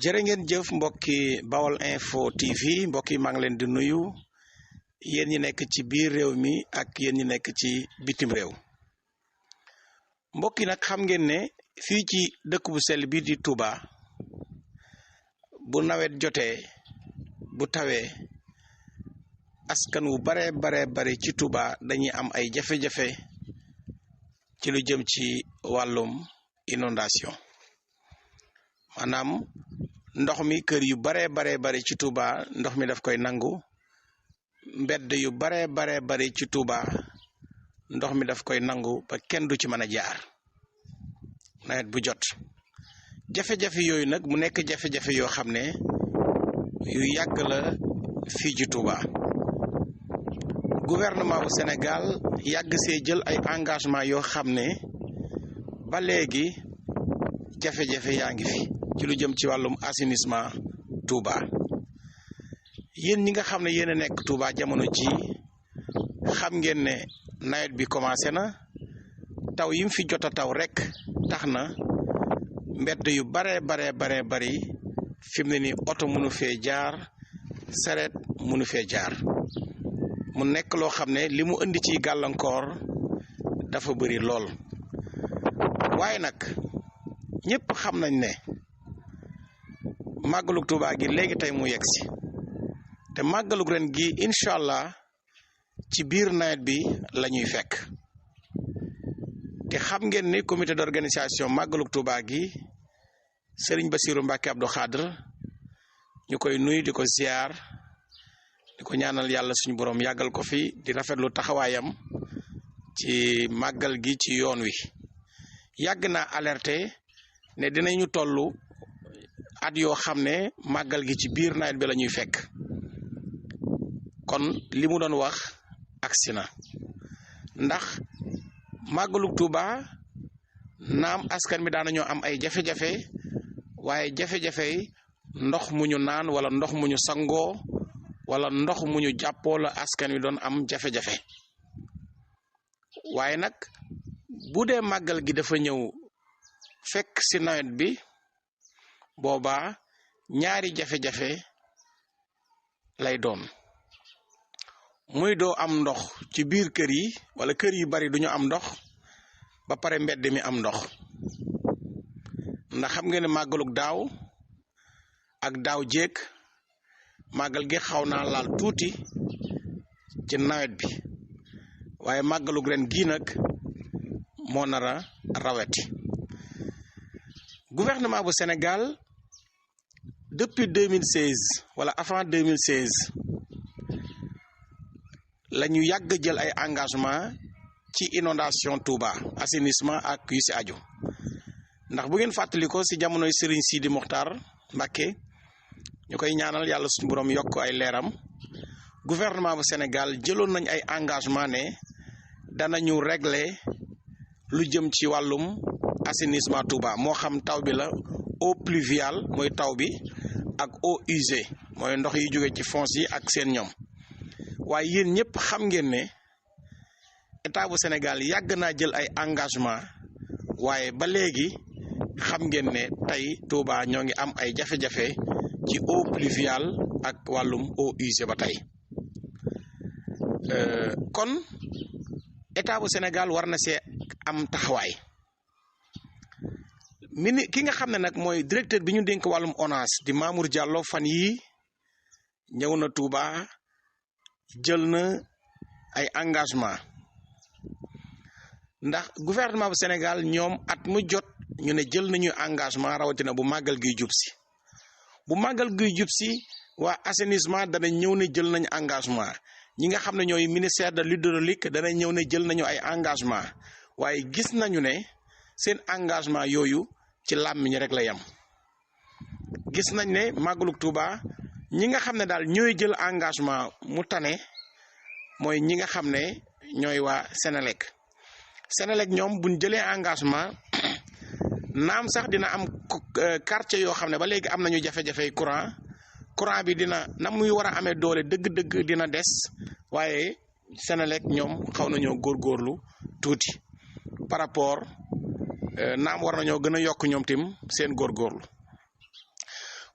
jërë ngeen jëf mbokki Bawol Info TV mbokki maa ngi leen di nuyu yéen ñi nekk ci biir réew mi ak yéen ñi nekk ci bitim réew mbokki nag xam ngeen ne fii ci dëkk bu sell bi di Touba bu nawet jotee bu tawee askan wu bare ci Touba dañuy am ay jafe-jafe ci lu jëm ci wàllum inondation maanaam ndox mi kër yu bare ci Touba ndox mi daf koy nangu mbedd yu bare ci Touba ndox mi daf koy nangu ba kenn du ci mën a jaar nawet bu jot jafe-jafe yooyu nag mu nekk jafe-jafe yoo xam ne yu yàgg la fii ci Touba gouvernement bu Sénégal yàgg see jël ay engagement yoo xam ne ba léegi jafe-jafe yaa ngi fi ci lu jëm ci wàllum assainissement Touba yéen ñi nga xam ne yéen a nekk Touba jamono ji xam ngeen ne nawet bi commencé na taw yim fi jot a taw rek tax na mbedd yu bari fi mu ne ni oto mënu fee jaar saret mënu fee jaar mu nekk loo xam ne li mu indi ci gàllankoor dafa bëri lool waaye nag ñëpp xam nañ ne màggalug Touba gi léegi tey mu yegg si te màggalug ren gi incha allah ci biir nawet bi la ñuy fekk te xam ngeen ni comité d'organisation màggalug Touba gi Serigne Bassirou Mbacké Abdou Khadre ñu koy nuyu di ko ziar di ko ñaanal yàlla suñu borom yàggal ko fi di rafetlu taxawaayam ci màggal gi ci yoon wi yàgg naa alerté ne dinañu tollu at yoo xam ne màggal gi ci biir nawet bi la ñuy fekk kon li mu doon wax agsi na ndax màggalug Touba naam askan mi daanañoo am ay jafe-jafe waaye jafe-jafe ndox mu ñu naan wala ndox mu ñu sangoo wala ndox mu ñu jàppoo la askan wi doon am jafe-jafe waaye nag bu dee màggal gi dafa ñëw fekk ci nawet bi boobaa ñaari jafe-jafe lay doon muy doo am ndox ci biir kër yi wala kër yu bari duñu am ndox ba pare mbedd mi am ndox ndax xam ngeen ne màggalug daaw ak daaw jéeg màggal gi xaw naa laal tuuti ci nawet bi waaye màggalug ren gii nag moo nara raweti gouvernement bu Sénégal depuis 2016 wala avant 2016 la ñu yàgg jël ay engagement ci inondation Touba assainissement ak yu si aju ndax bu ngeen fàttaliko si jamonoy Serigne Sidi Mokhtar Mbacké ñu koy ñaanal yàlla suñu borom yokk ay leeram gouvernement bu Sénégal jëloon nañ ay engagement ne danañu régler lu jëm ci wàllum assainissement Touba moo xam taw bi la eau pluviale mooy taw bi ak eau usée mooy ndox yi jóge ci fosse yi ak seen ñoom waaye yéen ñëpp xam ngeen ne état bu Sénégal yàgg naa jël ay engagement waaye ba léegi xam ngeen ne tey Touba ñoo ngi am ay jafe-jafe ci eau pluviale ak wàllum eau usée ba tey kon état bu Sénégal war na see am taxawaay ki nga xam ne nag mooy directeur bi ñu dénk wàllum ONAS di Mamour Diallo fan yii ñëw na Touba jël na ay engagement ndax gouvernement bu Sénégal ñoom at mu jot ñu ne jël nañu engagement rawatina bu màggal guy jub si bu màggal guy jub si waa assainissement dana ñëw ne jël nañu engagement ñi nga xam ne ñooy ministère de l'hydraulique dana ñëw ne jël nañu ay engagement waaye gis nañu ne seen engagement yooyu ci làmmiñ rek la yam gis nañ ne màggalug Touba ñi nga xam ne daal ñooy jël engagement mu tane mooy ñi nga xam ne ñooy waa Sénélec ñoom buñ jëlee engagement naam sax dina am quartier yoo xam ne ba léegi am nañu jafe-jafe courant bi dina na muy war a amee doole dëgg-dëgg dina des waaye Sénélec ñoom xaw nañoo góorgóorlu tuuti par rapport naam war nañoo gën a yokk ñoom tim seen góorgóorlu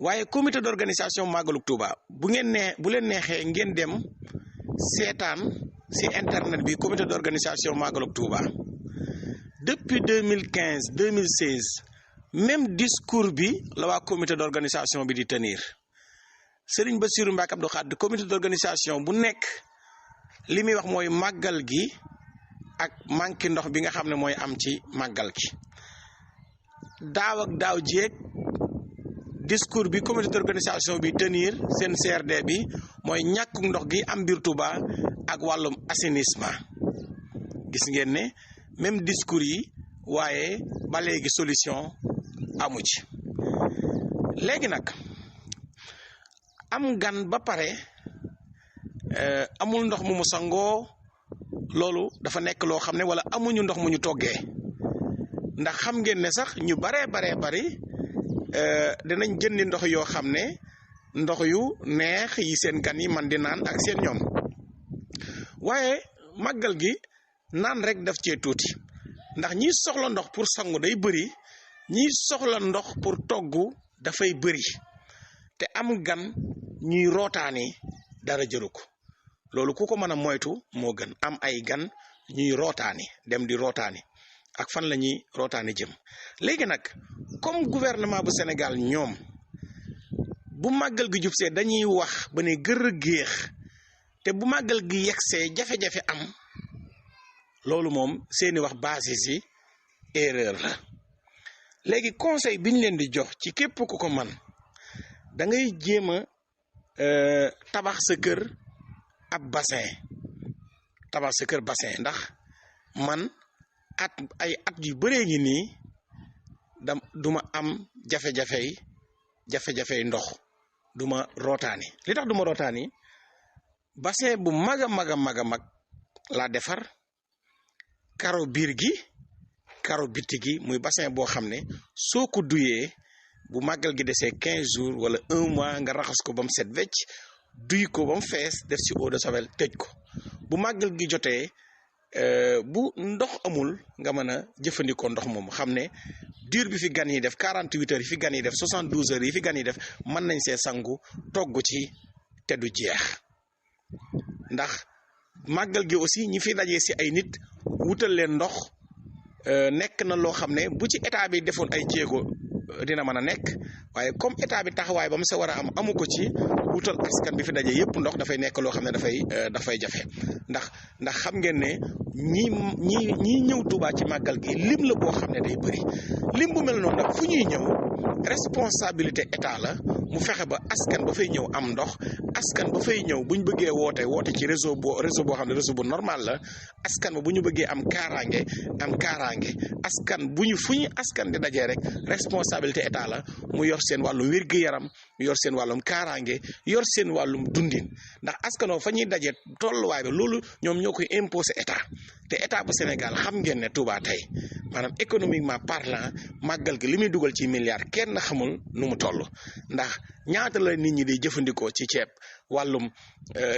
waaye comité d'organisation màggalug Touba bu leen neexee ngeen dem seetaan ci internet bi comité d'organisation màggalug Touba depuis 2015 2016 même discours bi la waa comité d'organisation bi di tenir Serigne Bassirou Mbacké Abdou Khadre comité d'organisation bu nekk li muy wax mooy màggal gi ak manqué ndox bi nga xam ne mooy am ci màggal gi daaw ak daaw jéeg discours bi comité d'organisation bi tenir seen CRD bi mooy ñàkku ndox gi am biir Touba ak wàllum assainissement gis ngeen ne même discours yi waaye ba léegi solution amu ci léegi nag am gan ba pare amul ndox mu sangoo loolu dafa nekk loo xam ne wala amuñu ndox mu ñu toggee ndax xam ngeen ne sax ñu baree bari dinañ jëndi ndox yoo xam ne ndox yu neex yi seen gan yi man di naan ak seen ñoom waaye màggal gi naan rek daf cee tuuti ndax ñi soxla ndox pour sangu day bëri ñi soxla ndox pour togg dafay bëri te am gan ñuy rootaani dara jëru ko loolu ku ko mën a moytu moo gën am ay gan ñuy rootaani dem di rootaani ak fan la ñuy rootaani jëm léegi nag comme gouvernement bu Sénégal ñoom bu màggal gi jub see dañuy wax ba ne gër géex te bu màggal gi yegsee jafe-jafe am loolu moom seeni wax basé ci erreur la léegi conseil bi ñu leen di jox ci képp ku ko man da ngay jéem a tabax sa kër ab bassin tabax sa kër bassin ndax man ay at yu bëree ngi nii duma am jafe-jafey ndox duma rootaani li tax duma rootaani bassin bu mag a mag laa defar karo biir gi karo bitti gi muy bassin boo xam ne soo ko duyee bu màggal gi desee 15 jours wala 1 mois nga raxas ko ba mu set wecc duy ko ba mu fees def ci eau de javel tëj ko bu màggal gi jotee bu ndox amul nga mën a jëfandikoo ndox moom xam ne diir bi fi gan yi def 48 heures yi fi gan yi def 72 heures yi fi gan yi def mën nañ see sangu togg ci te du jeex ndax màggal gi aussi ñi fi dajee ci ay nit wutal leen ndox nekk na loo xam ne bu ci état bi defoon ay jéego dina mën a nekk waaye comme état bi taxawaay ba mu sa war a am amu ko ci wutal askan bi fi daje yëpp ndox dafay nekk loo xam ne dafay jafe ndax xam ngeen ne ñi ñëw Touba ci màggal gi lim la boo xam ne day bëri lim bu mel noonu nag fu ñuy ñëw responsabilité état la mu fexe ba askan ba fay ñëw am ndox askan ba fay ñëw bu ñu bëggee woote ci réseau boo xam ne réseau bu normal la askan ba bu ñu bëggee am kaaraange askan fu ñu askan di dajee rek responsabilité état la mu yor seen wàllum wér-gu-yaram yor seen wàllum kaaraange yor seen wàllum dundin ndax askanoo fa ñuy dajee tolluwaay ba loolu ñoom ñoo koy imposer état te état bu Sénégal xam ngeen ne Touba tey maanaam économiquement parlant màggal gi li muy dugal ci milliards kenn xamul nu mu toll ndax ñaata la nit ñi di jëfandikoo ci ceeb wàllum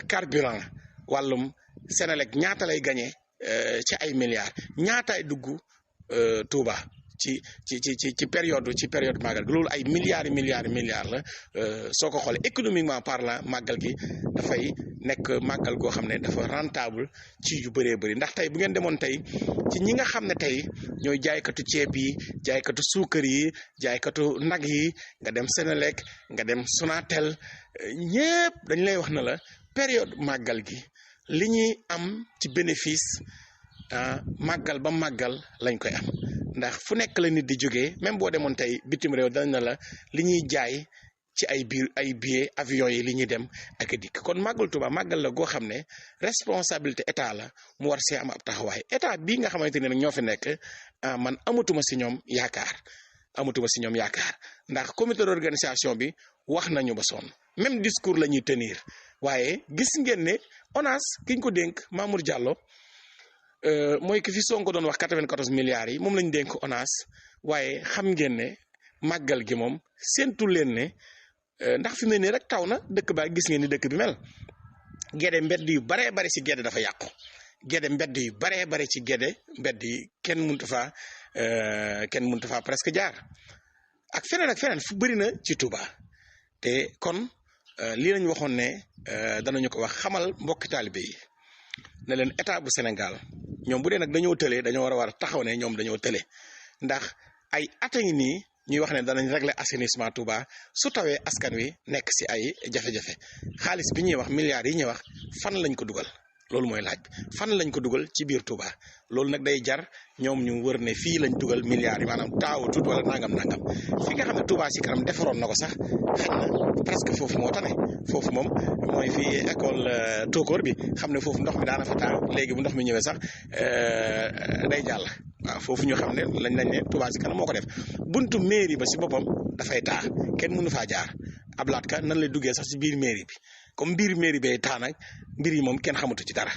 carburant wàllum Senelec ñaata lay gañe ci ay milliards ñaataay dugg Touba ci période màggal gi loolu ay milliards la soo ko xoolee économiquement parlant màggal gi dafay nekk màggal goo xam ne dafa rentable ci yu bëree bëri ndax tey bu ngeen demoon tey ci ñi nga xam ne tey ñooy jaaykatu ceeb yi jaaykatu suukar yi jaaykatu nag yi nga dem Senelec nga dem Sonatel ñëpp dañ lay wax na la période màggal gi li ñuy am ci bénéfice màggal ba màggal lañ koy am ndax fu nekk la nit di jógee même boo demoon tey bitim réew dañ na la li ñuy jaay ci ay billets avion yi li ñuy dem ak dikk kon màggal Touba màggal la goo xam ne responsabilité état la mu war see am ab taxawaay état bii nga xamante ne nag ñoo fi nekk man amatuma si ñoom yaakaar ndax comité d'organisation bi wax nañu ba sonn même discours la ñuy tenir waaye gis ngeen ne ONAS ki ñu ko dénk Mamour Diallo mooy ki fi Sonko doon wax 94 milliards yi moom lañ dénk ONAS waaye xam ngeen ne màggal gi moom séentu leen ne ndax fi mu ne nii rek taw na dëkk ba gis ngeen ni dëkk bi mel Gédé mbedd yu baree bari ci Gédé dafa yàqu Gédé mbedd yu baree bari ci Gédé mbedd yi kenn mënut faa presque jaar ak feneen fu bëri na ci Touba te kon lii lañ waxoon ne danañu ko wax xamal mbokki taalibe yi ne leen état bu Sénégal ñoom bu dee nag dañoo tële dañoo war a taxaw ne ñoom dañoo tële ndax ay at a ngi nii ñuy wax ne danañ régler assainissement Touba su tawee askan wi nekk si ay jafe-jafe xaalis bi ñuy wax milliards yi ñuy wax fan lañ ko dugal loolu mooy laaj bi fan lañ ko dugal ci biir Touba loolu nag day jar ñoom ñu wër ne fii lañ dugal milliards yi maanaam taawatut wala nangam fi nga xam ne Touba ci kanam defaroon na ko sax xëy na presque foofu moo tane foofu moom mooy fii école Tokor bi xam ne foofu ndox mi daana fa taa léegi bu ndox mi ñëwee sax day jàll waaw foofu ñu xam ne lañ ne Touba ci kanam moo ko def buntu mairie ba si boppam dafay taa kenn mënu faa jaar Ablaat Ka nan lay duggee sax si biir mairie bi comme biir mairie bee taa nag mbir yi moom kenn xamatu ci dara.